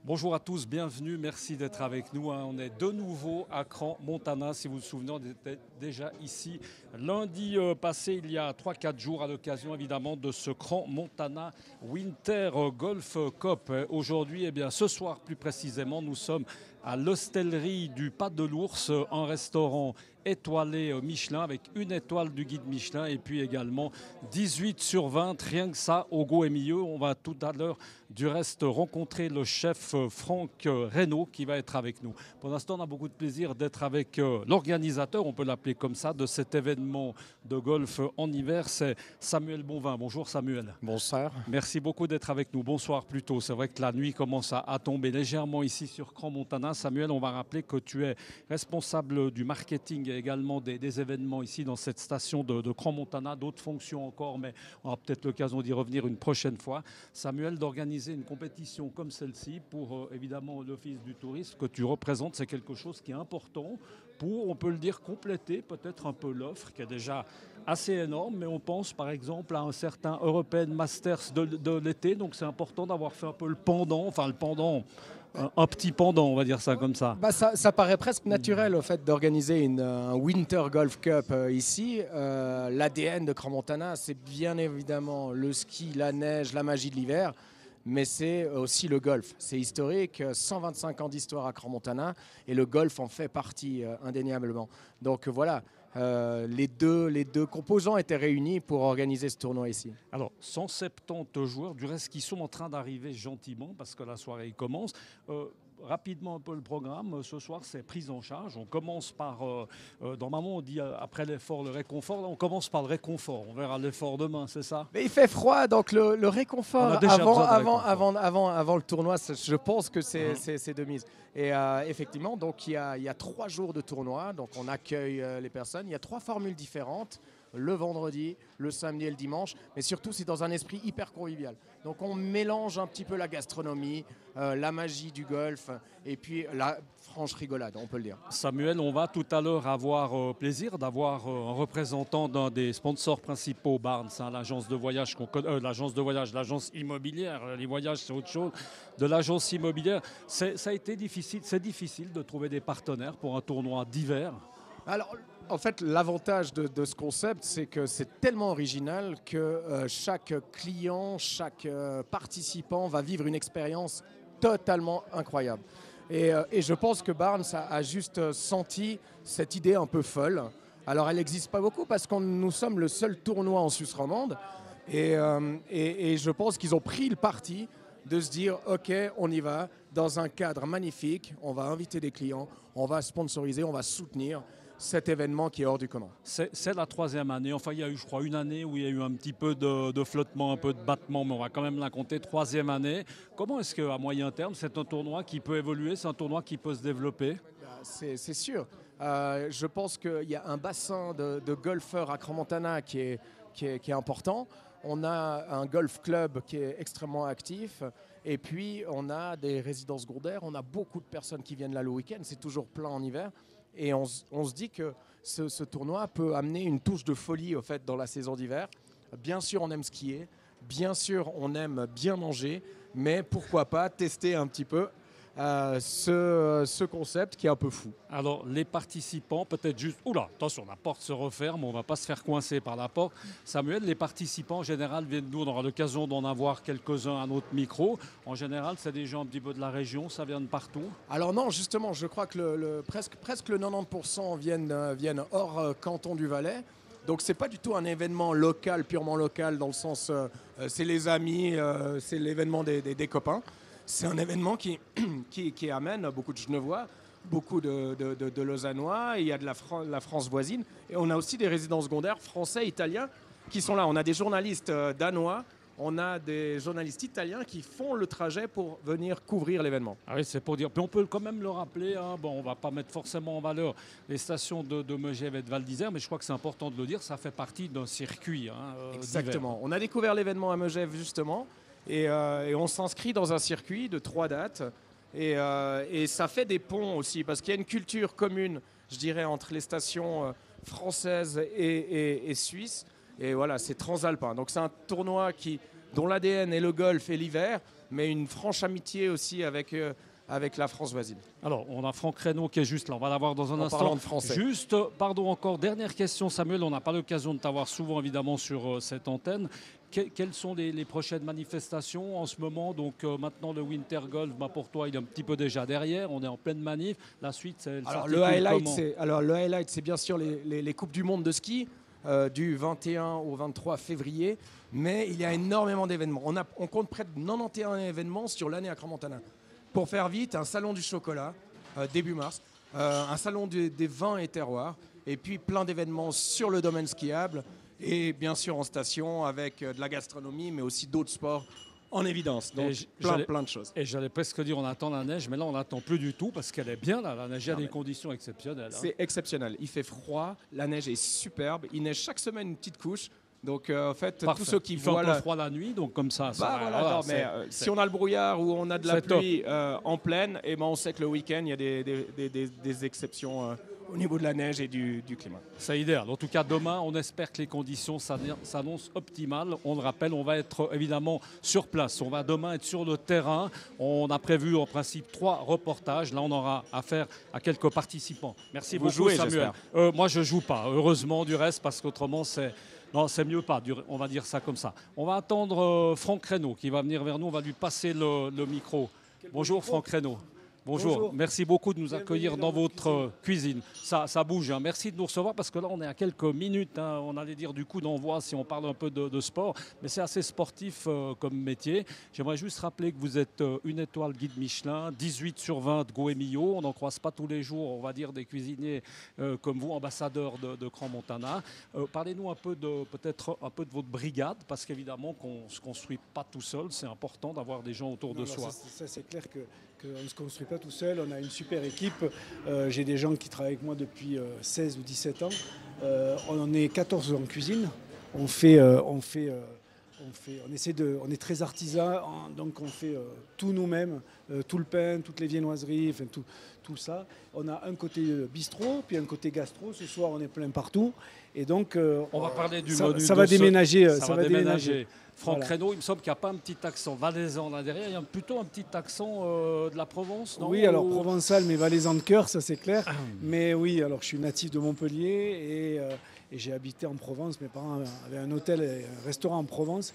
Bonjour à tous, bienvenue, merci d'être avec nous. On est de nouveau à Crans-Montana. Si vous vous souvenez, on était déjà ici lundi passé, il y a 3-4 jours, à l'occasion évidemment de ce Crans-Montana Winter Golf Cup. Aujourd'hui, ce soir plus précisément, nous sommes à l'hostellerie du Pas de l'Ours, un restaurant étoilé Michelin avec une étoile du guide Michelin et puis également 18 sur 20, rien que ça, au goût et milieu. On va tout à l'heure du reste rencontrer le chef Franck Reynaud qui va être avec nous. Pour l'instant, on a beaucoup de plaisir d'être avec l'organisateur, on peut l'appeler comme ça, de cet événement de golf en hiver, c'est Samuel Bonvin. Bonjour Samuel. Bonsoir. Merci beaucoup d'être avec nous. Bonsoir plutôt. C'est vrai que la nuit commence à tomber légèrement ici sur Crans-Montana. Samuel, on va rappeler que tu es responsable du marketing et également des événements ici dans cette station de Crans-Montana. D'autres fonctions encore, mais on aura peut-être l'occasion d'y revenir une prochaine fois. Samuel, d'organiser une compétition comme celle-ci pour évidemment l'Office du tourisme que tu représentes, c'est quelque chose qui est important pour, on peut le dire, compléter peut-être un peu l'offre qui est déjà assez énorme, mais on pense par exemple à un certain European Masters de l'été, donc c'est important d'avoir fait un peu le pendant, un petit pendant, on va dire ça comme ça. Ça paraît presque naturel au fait d'organiser un Winter Golf Cup ici. L'ADN de Crans-Montana, c'est bien évidemment le ski, la neige, la magie de l'hiver, mais c'est aussi le golf. C'est historique, 125 ans d'histoire à Crans-Montana et le golf en fait partie indéniablement. Donc voilà. Les deux composants étaient réunis pour organiser ce tournoi ici. Alors, 170 joueurs, du reste, qui sont en train d'arriver gentiment parce que la soirée commence. Rapidement un peu le programme. Ce soir, c'est prise en charge. On commence par, normalement, on dit après l'effort, le réconfort. Là, on commence par le réconfort. On verra l'effort demain, c'est ça? Mais il fait froid, donc le réconfort avant le tournoi, je pense que c'est de mise. Et effectivement, donc il y a 3 jours de tournoi, donc on accueille les personnes. Il y a 3 formules différentes. Le vendredi, le samedi et le dimanche, mais surtout c'est dans un esprit hyper convivial. Donc on mélange un petit peu la gastronomie, la magie du golf et puis la franche rigolade, on peut le dire. Samuel, on va tout à l'heure avoir plaisir d'avoir un représentant d'un des sponsors principaux, Barnes, hein, l'agence de voyage l'agence immobilière. Les voyages c'est autre chose. De l'agence immobilière, ça a été difficile. C'est difficile de trouver des partenaires pour un tournoi d'hiver. Alors, en fait, l'avantage de ce concept, c'est que c'est tellement original que chaque client, chaque participant va vivre une expérience totalement incroyable. Et je pense que Barnes a juste senti cette idée un peu folle. Alors, elle n'existe pas beaucoup parce que nous sommes le seul tournoi en Suisse romande. Et je pense qu'ils ont pris le parti de se dire, OK, on y va dans un cadre magnifique. On va inviter des clients, on va sponsoriser, on va soutenir cet événement qui est hors du commun. C'est la 3e année. Enfin, il y a eu, je crois, une année où il y a eu un petit peu de flottement, un peu de battement, mais on va quand même la compter. 3e année. Comment est-ce qu'à moyen terme, c'est un tournoi qui peut évoluer, c'est un tournoi qui peut se développer? C'est sûr. Je pense qu'il y a un bassin de golfeurs à Crans-Montana qui est important. On a un golf club qui est extrêmement actif. Et puis, on a des résidences secondaires. On a beaucoup de personnes qui viennent là le week-end. C'est toujours plein en hiver. Et on se dit que ce tournoi peut amener une touche de folie au fait, dans la saison d'hiver. Bien sûr, on aime skier. Bien sûr, on aime bien manger. Mais pourquoi pas tester un petit peu ce concept qui est un peu fou. Alors, les participants, peut-être juste... Oula, attention, la porte se referme, on ne va pas se faire coincer par la porte. Samuel, les participants, en général, viennent d'où? On aura l'occasion d'en avoir quelques-uns à notre micro. En général, c'est des gens un petit peu de la région, ça vient de partout? Alors non, justement, je crois que presque le 90% viennent hors canton du Valais. Donc c'est pas du tout un événement local, purement local, dans le sens c'est les amis, c'est l'événement des copains. C'est un événement qui amène beaucoup de Genevois, beaucoup de Lausannois, il y a de la France voisine. Et on a aussi des résidents secondaires français, italiens qui sont là. On a des journalistes danois, on a des journalistes italiens qui font le trajet pour venir couvrir l'événement. Ah oui, c'est pour dire. Puis on peut quand même le rappeler, hein. Bon, on ne va pas mettre forcément en valeur les stations de Megève et de Val d'Isère, mais je crois que c'est important de le dire, ça fait partie d'un circuit. Exactement. On a découvert l'événement à Megève justement. Et on s'inscrit dans un circuit de 3 dates. Et ça fait des ponts aussi, parce qu'il y a une culture commune, je dirais, entre les stations françaises et suisses. Et voilà, c'est transalpin. Donc c'est un tournoi dont l'ADN est le golf et l'hiver, mais une franche amitié aussi avec la France voisine. Alors, on a Franck Reynaud qui est juste là, on va l'avoir dans un instant. Parlant de français. Juste, pardon encore, dernière question Samuel, on n'a pas l'occasion de t'avoir souvent évidemment sur cette antenne. Quelles sont les prochaines manifestations en ce moment? Donc maintenant le Winter Golf, pour toi il est un petit peu déjà derrière, on est en pleine manif. La suite c'est le highlight c'est bien sûr les Coupes du Monde de ski du 21 au 23 février. Mais il y a énormément d'événements. On compte près de 91 événements sur l'année à Crans-Montana. Pour faire vite, un salon du chocolat, début mars, un salon des vins et terroirs, et puis plein d'événements sur le domaine skiable, et bien sûr en station avec de la gastronomie, mais aussi d'autres sports en évidence. Donc plein de choses. Et j'allais presque dire on attend la neige, mais là on n'attend plus du tout, parce qu'elle est bien là, la neige, il y a des conditions exceptionnelles. C'est exceptionnel, il fait froid, la neige est superbe, il neige chaque semaine une petite couche. Donc en fait, parfait. Tous ceux qui voient... Il fait un peu froid la nuit, donc comme ça... si on a le brouillard ou on a de la pluie en pleine, et on sait que le week-end, il y a des exceptions au niveau de la neige et du climat. C'est idéal. En tout cas, demain, on espère que les conditions s'annoncent optimales. On le rappelle, on va être évidemment sur place. On va demain être sur le terrain. On a prévu en principe 3 reportages. Là, on aura affaire à quelques participants. Merci beaucoup, jouez, Samuel. Moi, je ne joue pas, heureusement, du reste, parce qu'autrement, c'est... Non, c'est mieux pas, on va dire ça comme ça. On va attendre Franck Reynaud qui va venir vers nous, on va lui passer le micro. Bonjour Franck Reynaud. Bonjour, merci beaucoup de nous accueillir dans votre cuisine. Ça bouge, hein. Merci de nous recevoir parce que là on est à quelques minutes, hein. On allait dire du coup d'envoi si on parle un peu de sport, mais c'est assez sportif comme métier. J'aimerais juste rappeler que vous êtes une étoile guide Michelin, 18 sur 20 Goemio, on n'en croise pas tous les jours, on va dire des cuisiniers comme vous, ambassadeurs de Crans-Montana. Parlez-nous peut-être un peu de votre brigade, parce qu'évidemment qu'on ne se construit pas tout seul, c'est important d'avoir des gens autour de soi. Ça c'est clair qu'on ne se construit pas tout seul, on a une super équipe. J'ai des gens qui travaillent avec moi depuis 16 ou 17 ans. On est 14 en cuisine. On est très artisan, donc on fait tout nous-mêmes, tout le pain, toutes les viennoiseries, enfin, tout ça. On a un côté bistrot, puis un côté gastro. Ce soir, on est plein partout. Et donc, on va parler du menu. Ça va déménager. Ça va déménager. Franck Reynaud, il me semble qu'il n'y a pas un petit accent valaisan là derrière, il y a plutôt un petit accent de la Provence, non? Oui, alors provençal, mais valaisan de cœur, ça c'est clair. Mais oui, alors je suis natif de Montpellier et j'ai habité en Provence. Mes parents avaient un hôtel et un restaurant en Provence.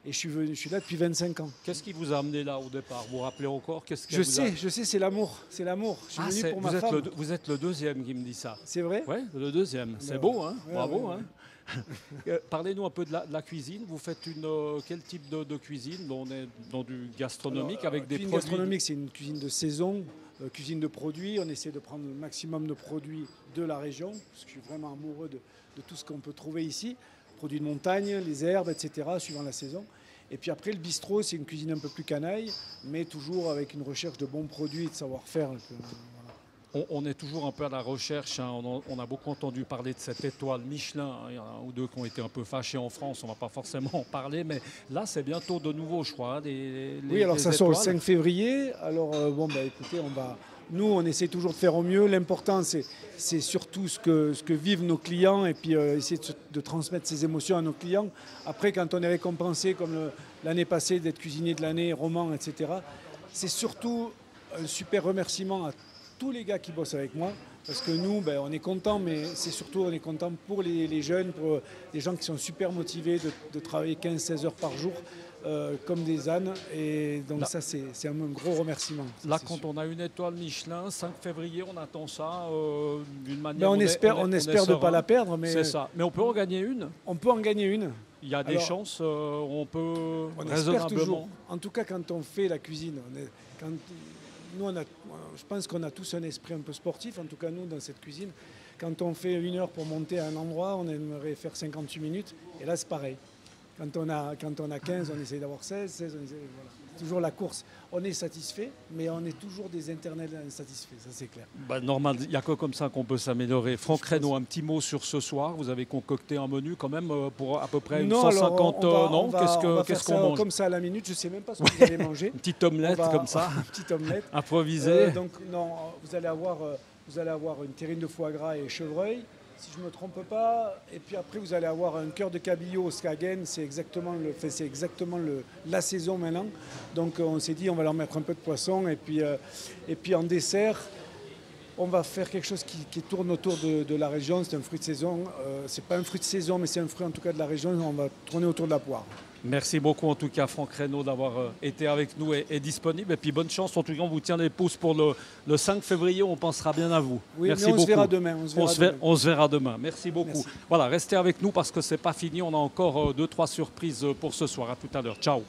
Et je suis là depuis 25 ans. Qu'est-ce qui vous a amené là au départ? Vous vous rappelez encore? Je sais, c'est l'amour. C'est l'amour. Je suis venu pour ma femme. Vous êtes le deuxième qui me dit ça. C'est vrai? Oui, le deuxième. C'est beau, hein? Ouais, bravo. Ouais. Hein. Parlez-nous un peu de la cuisine. Vous faites quel type de cuisine? On est dans du gastronomique avec des produits. Gastronomique, c'est une cuisine de saison, cuisine de produits. On essaie de prendre le maximum de produits de la région, parce que je suis vraiment amoureux de tout ce qu'on peut trouver ici. Produits de montagne, les herbes, etc., suivant la saison. Et puis après, le bistrot, c'est une cuisine un peu plus canaille, mais toujours avec une recherche de bons produits et de savoir-faire. On est toujours un peu à la recherche. Hein. On a beaucoup entendu parler de cette étoile Michelin. Hein. Il y en a un ou deux qui ont été un peu fâchés en France. On ne va pas forcément en parler. Mais là, c'est bientôt de nouveau, je crois. Hein, oui, alors ça sort le 5 février. Alors, écoutez, nous, on essaie toujours de faire au mieux. L'important, c'est surtout ce que vivent nos clients et puis essayer de transmettre ces émotions à nos clients. Après, quand on est récompensé, comme l'année passée, d'être cuisinier de l'année, roman, etc., c'est surtout un super remerciement à tous les gars qui bossent avec moi, parce que nous, on est contents, mais c'est surtout on est contents pour les jeunes, pour les gens qui sont super motivés de travailler 15-16 heures par jour, comme des ânes. Et donc là, ça, c'est un gros remerciement. Là, quand on a une étoile Michelin, 5 février, on attend ça d'une manière... On espère de ne pas la perdre. Mais c'est ça. Mais on peut en gagner une? On peut en gagner une. Il y a des chances, on peut on espère toujours. En tout cas, quand on fait la cuisine, je pense qu'on a tous un esprit un peu sportif, en tout cas nous dans cette cuisine. Quand on fait 1 heure pour monter à un endroit, on aimerait faire 58 minutes, et là c'est pareil. Quand on a 15, on essaie d'avoir 16, on essaie, voilà. Toujours la course. On est satisfait, mais on est toujours des internels insatisfaits, ça c'est clair. Normal, il n'y a que comme ça qu'on peut s'améliorer. Franck Reynaud, un petit mot sur ce soir. Vous avez concocté un menu quand même pour à peu près 150... Qu'est-ce qu'on mange comme ça à la minute, je ne sais même pas ce que vous allez manger. Une petite omelette comme ça. Une petite omelette. Improvisée. Donc non, vous allez avoir une terrine de foie gras et chevreuil, si je ne me trompe pas. Et puis après, vous allez avoir un cœur de cabillaud au Skagen. C'est exactement, la saison maintenant. Donc on s'est dit, on va leur mettre un peu de poisson. Et puis en dessert, on va faire quelque chose qui tourne autour de la région. C'est un fruit de saison. C'est pas un fruit de saison, mais c'est un fruit en tout cas de la région. On va tourner autour de la poire. Merci beaucoup en tout cas Franck Reynaud d'avoir été avec nous et disponible. Et puis bonne chance, en tout cas on vous tient les pouces pour le 5 février, on pensera bien à vous. Oui, merci mais beaucoup. Se verra demain. On se verra demain. Merci beaucoup. Merci. Voilà, restez avec nous parce que c'est pas fini, on a encore 2-3 surprises pour ce soir. À tout à l'heure. Ciao.